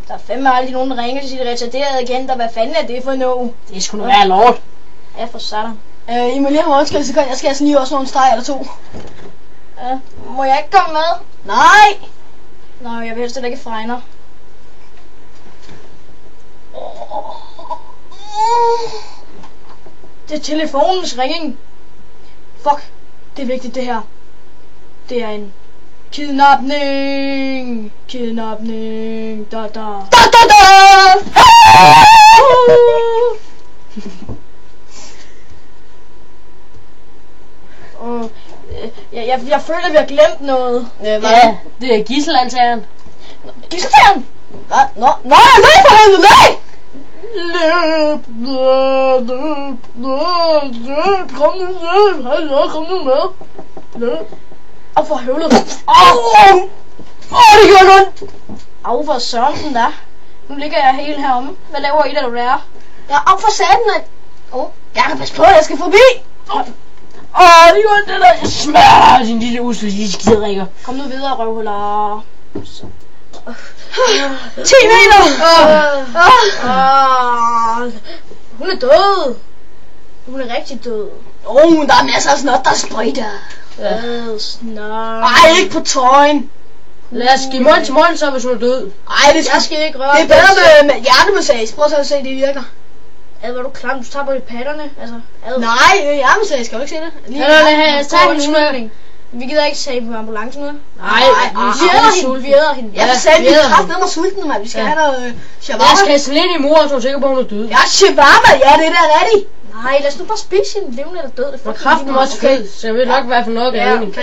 Der er fandme aldrig nogen, der ringer til sit retarderede agenter. Hvad fanden er det for noget? Det skulle nu være lort. Ja, for satan. I må lige have undskyldt sekund. Jeg skal altså lige også nogle streg eller to. Ja, må jeg ikke komme med? Nej! Nå, jeg vil helst ikke fregner. Det er telefonens ringing. Fuck, det er vigtigt det her. Det er en kidnapning. Kidnapning. Da da. Da da da! Jeg føler, vi har glemt noget. Ja, det er gisselantagen. Gisseltageren! Hvad? Nå, nej, for helvede, nej! Løb. Kom nu med. Hallo, kom nu med. Løb. Au for høvlet. Det gjorde ondt! Au for søren der. Nu ligger jeg helt heromme. Hvad laver I, der du er? Ja, op for satan, mand! Jeg kan passe på, jeg skal forbi! Det gjorde det der. Jeg smadrer din lille usle skiderikker. Kom nu videre, røvhuller. 10 meter! Hun er død. Hun er rigtig død. Men der er masser af snot, der sprøjter. Snart. Ej, ikke på tøjen. Lad os give mund til mund, så hvis hun er død. Ej, det Jeg skal ikke røre. det er bedre med hjertemassage. Prøv så at se, det virker. Ad, var du klam? Du tager på de patterne. Altså, ad. Nej, hjertemassage, skal du ikke se det? Lige Tag hende med. Vi gider ikke tage på ambulancen nu. Nej, Vi æder hende. Jeg sagde, vi er kraftedeme sultne, mand. Vi skal have noget jeg shawarma. skal kaste lidt i mor, så er sikker på, at hun er død. Ja, shawarma, ja, det der er rigtigt. Nej, lad os nu bare spise hende. Levende eller død. Det er Og kraften er også fed, så jeg ved nok, hvad for noget jeg vil.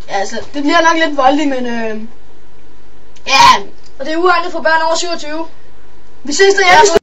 Ja, altså, det bliver nok lidt voldeligt, men ja. Og det er uegnet for børn over 27. Vi ses derhjemme.